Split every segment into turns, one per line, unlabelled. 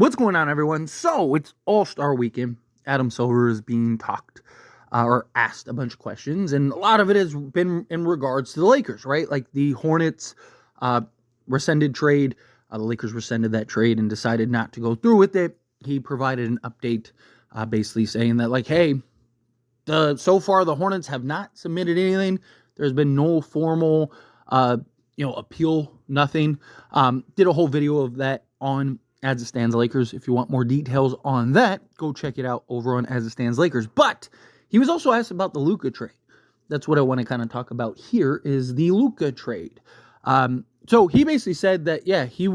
What's going on, everyone? So it's All-Star Weekend. Adam Silver is being talked or asked a bunch of questions, and a lot of it has been in regards to the Lakers, right? Like the Hornets rescinded trade. The Lakers rescinded that trade and decided not to go through with it. He provided an update basically saying that, like, hey, so far the Hornets have not submitted anything. There's been no formal appeal, nothing. Did a whole video of that on As It Stands Lakers. If you want more details on that, go check it out over on As It Stands Lakers. But he was also asked about the Luka trade. That's what I want to kind of talk about here is the Luka trade. So he basically said that, yeah, he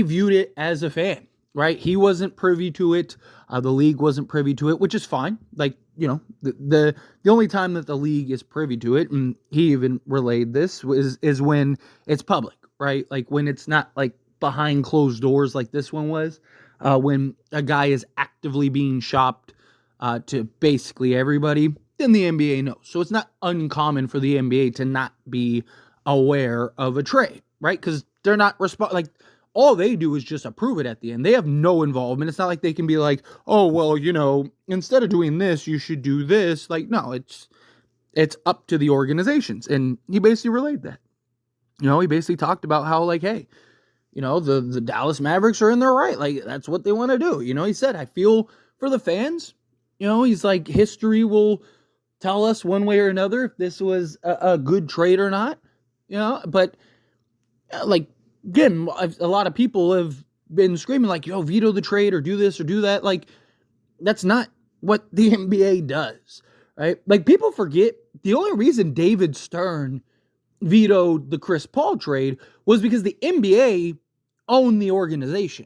viewed it as a fan, right? He wasn't privy to it. The league wasn't privy to it, which is fine. Like, the only time that the league is privy to it, and he even relayed this, is when it's public, right? Like when it's not like behind closed doors like this one was, when a guy is actively being shopped to basically everybody, then the NBA knows. So it's not uncommon for the NBA to not be aware of a trade, right? Because they're not all they do is just approve it at the end. They have no involvement. It's not like they can be like, oh, well, instead of doing this, you should do this. Like, no, it's up to the organizations. And he basically relayed that. He basically talked about how, like, hey, the Dallas Mavericks are in their right. Like, that's what they want to do. He said, I feel for the fans. He's like, history will tell us one way or another if this was a good trade or not. But like, again, a lot of people have been screaming like, veto the trade or do this or do that. Like, that's not what the NBA does, right? Like, people forget the only reason David Stern vetoed the Chris Paul trade was because the NBA owned the organization.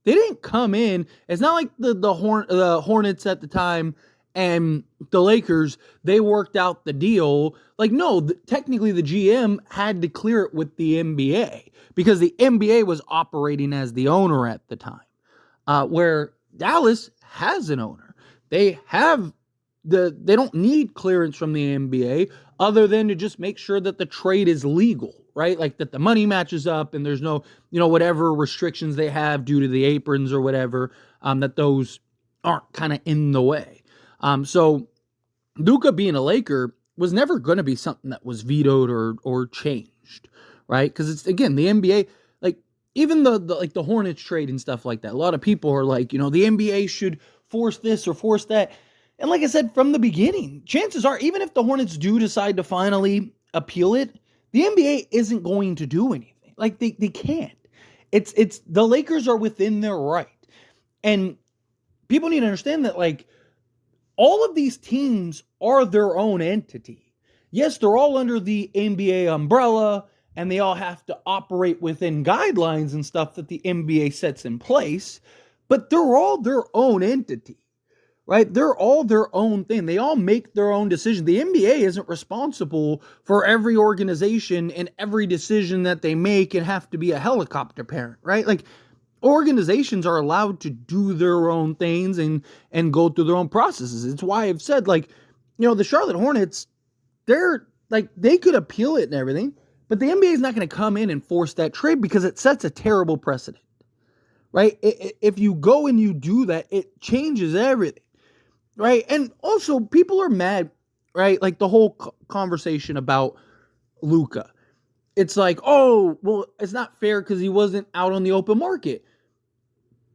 They didn't come in. It's not like the Hornets at the time and the Lakers, they worked out the deal. Like, no, technically the GM had to clear it with the NBA because the NBA was operating as the owner at the time, where Dallas has an owner. They don't need clearance from the NBA other than to just make sure that the trade is legal, right? Like that the money matches up and there's no, whatever restrictions they have due to the aprons or whatever, that those aren't kind of in the way. So Luka being a Laker was never going to be something that was vetoed or changed, right? Because it's, again, the NBA, like even the Hornets trade and stuff like that. A lot of people are like, the NBA should force this or force that. And like I said, from the beginning, chances are, even if the Hornets do decide to finally appeal it, the NBA isn't going to do anything. Like they can't. It's the Lakers are within their right. And people need to understand that, like, all of these teams are their own entity. Yes, they're all under the NBA umbrella, and they all have to operate within guidelines and stuff that the NBA sets in place, but they're all their own entity, right? They're all their own thing. They all make their own decision. The NBA isn't responsible for every organization and every decision that they make and have to be a helicopter parent, right? Like, organizations are allowed to do their own things and go through their own processes. It's why I've said, like, the Charlotte Hornets, they're like, they could appeal it and everything, but the NBA is not going to come in and force that trade because it sets a terrible precedent, right? If you go and you do that, it changes everything, right? And also, people are mad, right? Like the whole conversation about Luka. It's like, oh, well, it's not fair because he wasn't out on the open market.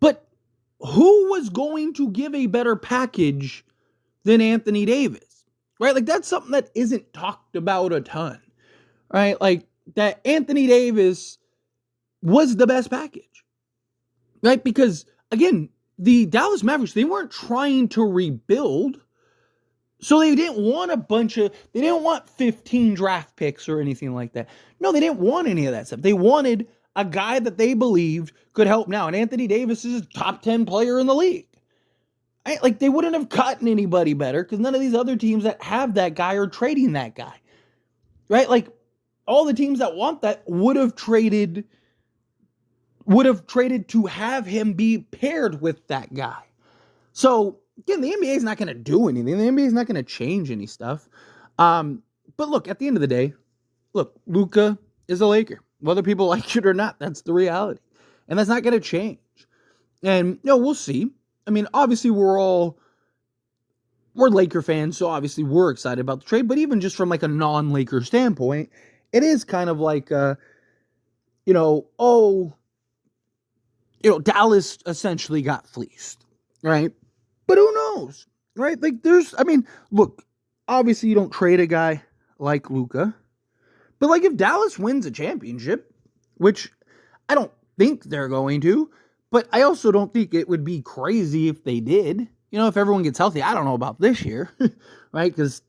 But who was going to give a better package than Anthony Davis? Right? Like, that's something that isn't talked about a ton. Right? Like, that Anthony Davis was the best package. Right? Because, again, the Dallas Mavericks, they weren't trying to rebuild. So they didn't want they didn't want 15 draft picks or anything like that. No, they didn't want any of that stuff. They wanted a guy that they believed could help now. And Anthony Davis is a top 10 player in the league. Like, they wouldn't have gotten anybody better because none of these other teams that have that guy are trading that guy. Right? Like, all the teams that want that would have traded to have him be paired with that guy. So, again, the NBA is not going to do anything. The NBA is not going to change any stuff. But look, at the end of the day, Luka is a Laker. Whether people like it or not, that's the reality. And that's not going to change. And, we'll see. I mean, obviously, we're Laker fans, so obviously we're excited about the trade. But even just from like a non-Laker standpoint, it is kind of like, Dallas essentially got fleeced, right? But who knows, right? Like, look, obviously you don't trade a guy like Luka, but like if Dallas wins a championship, which I don't think they're going to, but I also don't think it would be crazy if they did. If everyone gets healthy, I don't know about this year, right? Because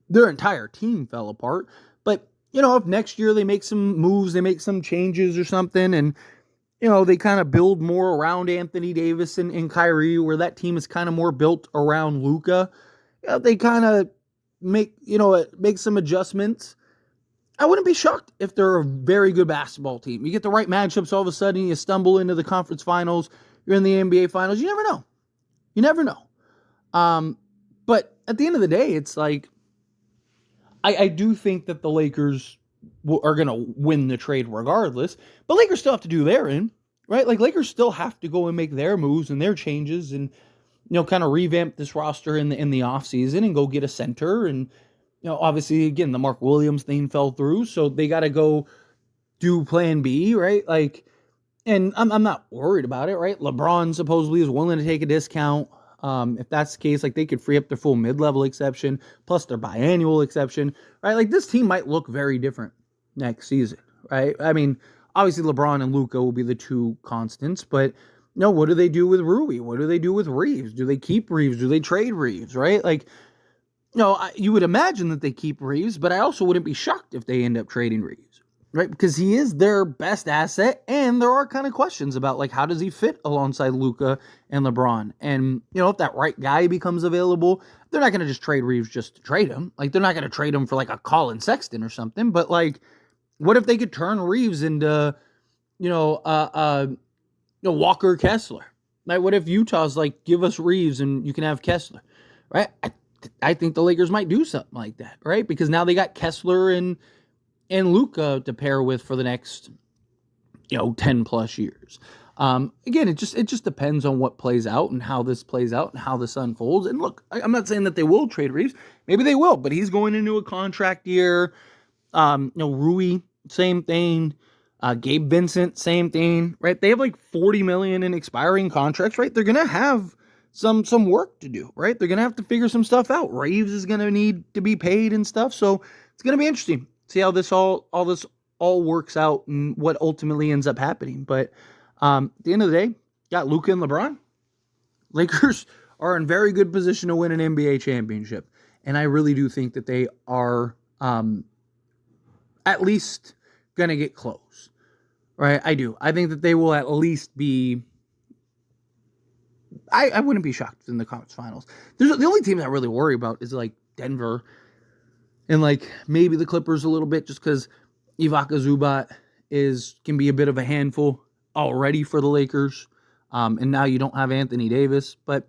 their entire team fell apart. But, if next year they make some moves, they make some changes or something, and, they kind of build more around Anthony Davis and Kyrie, where that team is kind of more built around Luka. They kind of make some adjustments. I wouldn't be shocked if they're a very good basketball team. You get the right matchups, all of a sudden you stumble into the conference finals, you're in the NBA finals. You never know. You never know. But at the end of the day, it's like, I do think that the Lakers are going to win the trade regardless, but Lakers still have to do their end, right? Like, Lakers still have to go and make their moves and their changes and, kind of revamp this roster in the offseason and go get a center. And, obviously, again, the Mark Williams thing fell through, so they got to go do plan B, right? Like, and I'm not worried about it, right? LeBron supposedly is willing to take a discount. If that's the case, like, they could free up their full mid-level exception plus their biannual exception, right? Like, this team might look very different next season, right? I mean, obviously LeBron and Luka will be the two constants, but what do they do with Rui? What do they do with Reeves? Do they keep Reeves? Do they trade Reeves, right? Like, you would imagine that they keep Reeves, but I also wouldn't be shocked if they end up trading Reeves, right? Because he is their best asset, and there are kind of questions about, like, how does he fit alongside Luka and LeBron? And, if that right guy becomes available, they're not going to just trade Reeves just to trade him. Like, they're not going to trade him for, like, a Colin Sexton or something, but, like, what if they could turn Reeves into, Walker Kessler? Like, what if Utah's like, give us Reeves and you can have Kessler, right? I think the Lakers might do something like that, right? Because now they got Kessler and Luka to pair with for the next, 10 plus years. Again, it just depends on what plays out and how this plays out and how this unfolds. And look, I'm not saying that they will trade Reeves. Maybe they will, but he's going into a contract year. Rui, same thing. Gabe Vincent, same thing, right? They have like $40 million in expiring contracts, right? They're going to have some work to do, right? They're going to have to figure some stuff out. Reeves is going to need to be paid and stuff. So it's going to be interesting. See how this all works out and what ultimately ends up happening. But at the end of the day, got Luka and LeBron. Lakers are in very good position to win an NBA championship. And I really do think that they are at least going to get close, right? I do. I think that they will at least be... I wouldn't be shocked in the conference finals. The only team that I really worry about is like Denver and like maybe the Clippers a little bit, just because Ivica Zubac can be a bit of a handful already for the Lakers. And now you don't have Anthony Davis, but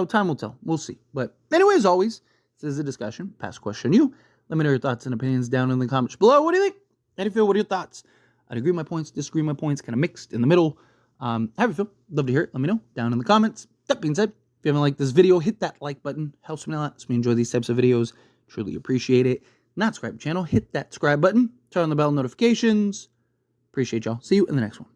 time will tell. We'll see. But anyway, as always, this is a discussion. Pass question you. Let me know your thoughts and opinions down in the comments below. What do you think? How do you feel? What are your thoughts? I'd agree with my points, disagree with my points, kind of mixed in the middle. How do you feel? Love to hear it. Let me know down in the comments. That being said, if you haven't liked this video, hit that like button. Helps me a lot. Helps me enjoy these types of videos. Truly appreciate it. Not subscribe to the channel, hit that subscribe button. Turn on the bell notifications. Appreciate y'all. See you in the next one.